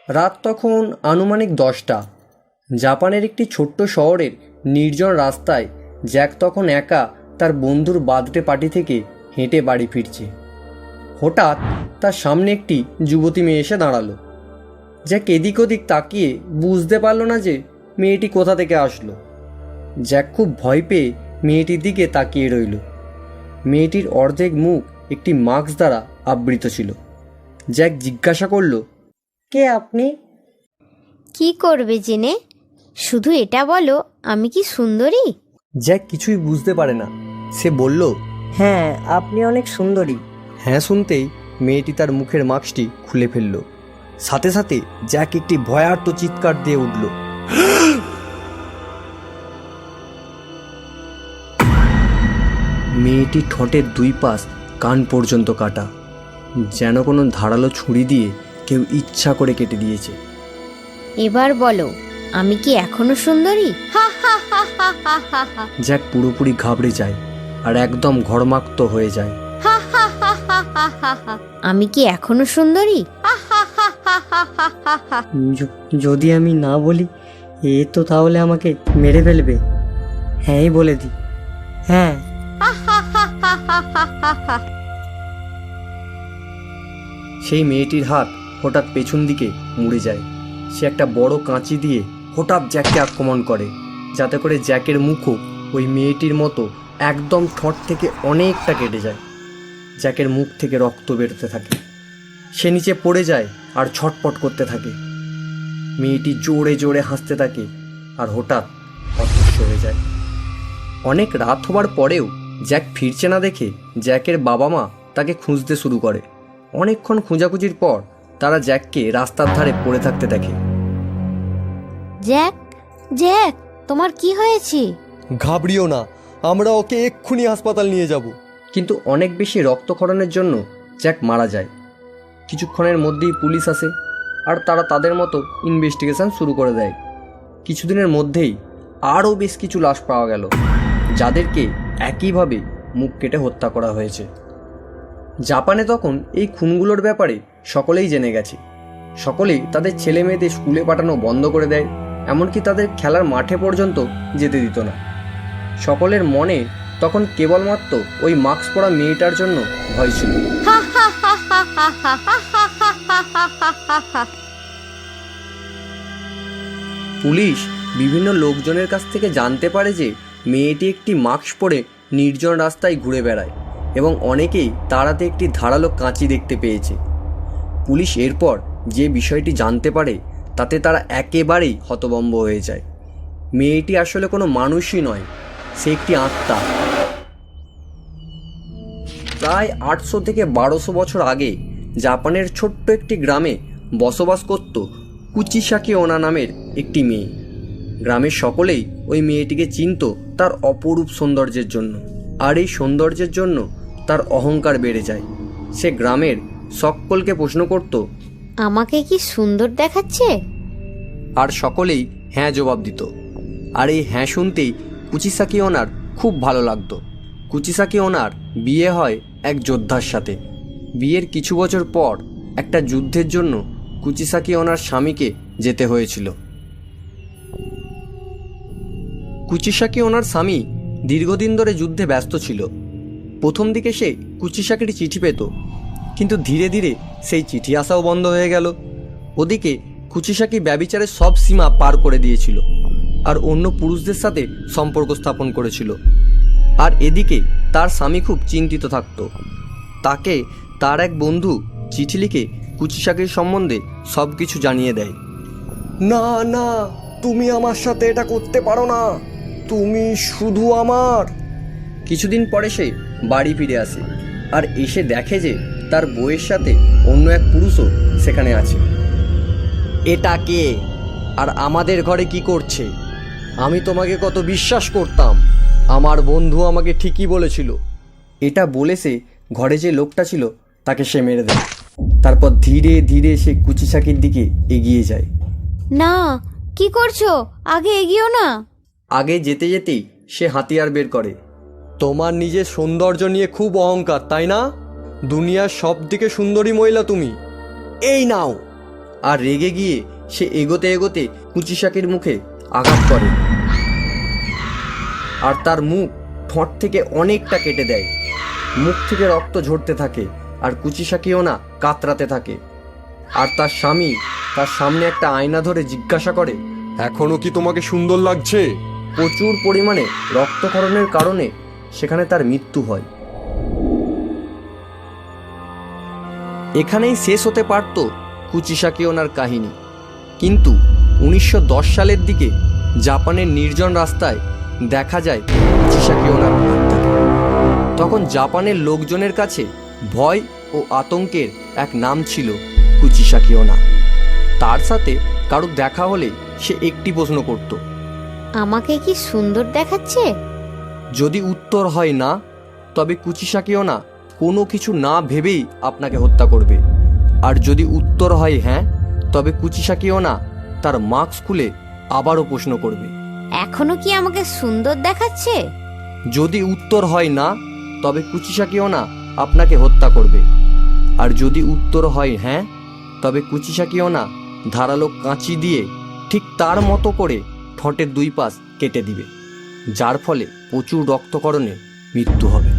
রাত তখন আনুমানিক 10টা। জাপানের একটি ছোট্ট শহরের নির্জন রাস্তায় জ্যাক তখন একা তার বন্ধুর বার্থডে পার্টি থেকে হেঁটে বাড়ি ফিরছে। হঠাৎ তার সামনে একটি যুবতী মেয়ে এসে দাঁড়ালো। জ্যাক এদিক ওদিক তাকিয়ে বুঝতে পারল না যে মেয়েটি কোথা থেকে আসলো। জ্যাক খুব ভয় পেয়ে মেয়েটির দিকে তাকিয়ে রইল। মেয়েটির অর্ধেক মুখ একটি মাস্ক দ্বারা আবৃত ছিল। জ্যাক জিজ্ঞাসা করল, কে আপনি? কি করবে জেনে? শুধু এটা বলো, আমি কি সুন্দরী? জ্যাক কিছুই বুঝতে পারে না। সে বলল, হ্যাঁ, আপনি অনেক সুন্দরী। হ্যাঁ শুনতেই মেয়েটি তার মুখের মাস্কটি খুলে ফেলল। সাথে সাথে জ্যাক একটি ভয়ার্ত চিৎকার দিয়ে উঠল। মেয়েটি ঠোঁটের দুই পাশ কান পর্যন্ত কাটা, যেন কোনো ধারালো ছুরি দিয়ে কেউ ইচ্ছা করে কেটে দিয়েছে। এবার বলো, আমি কি এখনো সুন্দরী? জ্যাক পুরোপুরি ঘাবড়ে যায় আর একদম ঘরমাক্ত হয়ে যায়। আমি কি এখনো সুন্দরী? যদি আমি না বলি, এ তো তাহলে আমাকে মেরে ফেলবে। হ্যাঁই বলে দি। হ্যাঁ। সেই মেয়েটির হাত হঠাৎ পেছন দিকে মুড়ে যায়। সে একটা বড় কাঁচি দিয়ে হঠাৎ জ্যাককে আক্রমণ করে, যাতে করে জ্যাকের মুখও ওই মেয়েটির মতো একদম ঠোঁট থেকে অনেকটা কেটে যায়। জ্যাকের মুখ থেকে রক্ত বেরোতে থাকে। সে নিচে পড়ে যায় আর ছটপট করতে থাকে। মেয়েটি জোরে জোরে হাসতে থাকে আর হঠাৎ অদৃশ্য হয়ে যায়। অনেক রাত হবার পরেও জ্যাক ফিরছে না দেখে জ্যাকের বাবা মা তাকে খুঁজতে শুরু করে। অনেকক্ষণ খোঁজাখুঁজির পর তারা জ্যাককে রাস্তার ধারে পড়ে থাকতে দেখে। জ্যাক, জ্যাক, তোমার কি হয়েছে? ঘাবড়িও না, আমরা ওকে এক্ষুনি হাসপাতাল নিয়ে যাব। কিন্তু অনেক বেশি রক্তক্ষরণের জন্য জ্যাক মারা যায়। কিছুক্ষণের মধ্যেই পুলিশ আসে আর তারা তাদের মতো ইনভেস্টিগেশন শুরু করে দেয়। কিছুদিনের মধ্যেই আরও বেশ কিছু লাশ পাওয়া গেল, যাদেরকে একইভাবে মুখ কেটে হত্যা করা হয়েছে। জাপানে তখন এই খুনগুলোর ব্যাপারে সকলেই জেনে গেছে। সকলেই তাদের ছেলে মেয়েদের স্কুলে পাঠানো বন্ধ করে দেয়, এমনকি তাদের খেলার মাঠে পর্যন্ত যেতে দিত না। সকলের মনে তখন কেবলমাত্র ওই মাস্ক পরা মেয়েটার জন্য ভয় ছিল। পুলিশ বিভিন্ন লোকজনের কাছ থেকে জানতে পারে যে মেয়েটি একটি মাস্ক পরে নির্জন রাস্তায় ঘুরে বেড়ায় এবং অনেকেই তার হাতে একটি ধারালো কাঁচি দেখতে পেয়েছে। পুলিশ এরপর যে বিষয়টি জানতে পারে তাতে তারা একেবারেই হতভম্ব হয়ে যায়। মেয়েটি আসলে কোনো মানুষই নয়, সে একটি আত্মা। প্রায় 800 থেকে 1200 বছর আগে জাপানের ছোট্ট একটি গ্রামে বসবাস করত কুচিসাকি ওনা নামের একটি মেয়ে। গ্রামের সকলেই ওই মেয়েটিকে চিনত তার অপরূপ সৌন্দর্যের জন্য, আর এই সৌন্দর্যের জন্য তার অহংকার বেড়ে যায়। সে গ্রামের সকলকে প্রশ্ন করত, আমাকে কি সুন্দর দেখাচ্ছে? আর সকলেই হ্যাঁ জবাব দিত। আর এই হ্যাঁ শুনতেই কুচিসাকি ওনার খুব ভালো লাগতো। কুচিসাকি ওনার বিয়ে হয় এক যোদ্ধার সাথে। বিয়ের কিছু বছর পর একটা যুদ্ধের জন্য কুচিসাকি ওনার স্বামীকে যেতে হয়েছিল। কুচিসাকি ওনার স্বামী দীর্ঘদিন ধরে যুদ্ধে ব্যস্ত ছিল। প্রথম দিকে সে কুচিসাকির চিঠি পেত, কিন্তু ধীরে ধীরে সেই চিঠি আসাও বন্ধ হয়ে গেল। ওদিকে কুচিসাকি ব্যভিচারের সব সীমা পার করে দিয়েছিল আর অন্য পুরুষদের সাথে সম্পর্ক স্থাপন করেছিল। আর এদিকে তার স্বামী খুব চিন্তিত থাকত। তাকে তার এক বন্ধু চিঠি লিখে কুচিসাকির সম্বন্ধে সব কিছু জানিয়ে দেয়। না না, তুমি আমার সাথে এটা করতে পারো না, তুমি শুধু আমার। কিছুদিন পরে সে বাড়ি ফিরে আসে আর এসে দেখে যে তার বউয়ের সাথে অন্য এক পুরুষও সেখানে আছে। এটা কে আর আমাদের ঘরে কি করছে? আমি তোমাকে কত বিশ্বাস করতাম, আমার বন্ধু আমাকে ঠিকই বলেছিল। এটা বলে সে ঘরে যে লোকটা ছিল তাকে সে মেরে দেয়। তারপর ধীরে ধীরে সে কুচিসাকির দিকে এগিয়ে যায়। না, কি করছো? আগে এগিয়েও না। আগে যেতে যেতেই সে হাতিয়ার বের করে। তোমার নিজের সৌন্দর্য নিয়ে খুব অহংকার, তাই না? দুনিয়ার সব থেকে সুন্দরী মহিলা তুমি। এই নাও। আর রেগে গিয়ে সে এগোতে এগোতে কুচিশাকির মুখে আঘাত করে আর তার মুখ ঠোঁট থেকে অনেকটা কেটে দেয়। মুখ থেকে রক্ত ঝরতে থাকে আর কুচিশাকিও না কাতরাতে থাকে। আর তার স্বামী তার সামনে একটা আয়না ধরে জিজ্ঞাসা করে, এখনো কি তোমাকে সুন্দর লাগছে? প্রচুর পরিমাণে রক্তক্ষরণের কারণে সেখানে তার মৃত্যু হয়। এখানেই শেষ হতে পারত কুচিশাকি ওনার কাহিনী, কিন্তু 1910 সালের দিকে জাপানের নির্জন রাস্তায় দেখা যায় কুচিশাকি ওনার ভাবটাকে। তখন জাপানের লোকজনের কাছে ভয় ও আতঙ্কের এক নাম ছিল কুচিশাকি ওনা। তার সাথে কারো দেখা হলে সে একটি প্রশ্ন করত, আমাকে কি সুন্দর দেখাচ্ছে? যদি উত্তর হয় না, তবে কুচিশাকি ওনা কোনো কিছু না ভেবেই আপনাকে হত্যা করবে। আর যদি উত্তর হয় হ্যাঁ, তবে কুচিশাকি ওনা তার মাস্ক খুলে আবারও প্রশ্ন করবে, এখনো কি আমাকে সুন্দর দেখাচ্ছে? যদি উত্তর হয় না, তবে কুচিশাকি ওনা আপনাকে হত্যা করবে। আর যদি উত্তর হয় হ্যাঁ, তবে কুচিশাকি ওনা ধারালো কাঁচি দিয়ে ঠিক তার মতো করে ঠোঁটের দুই পাশ কেটে দিবে, যার ফলে প্রচুর রক্তক্ষরণে মৃত্যু হবে।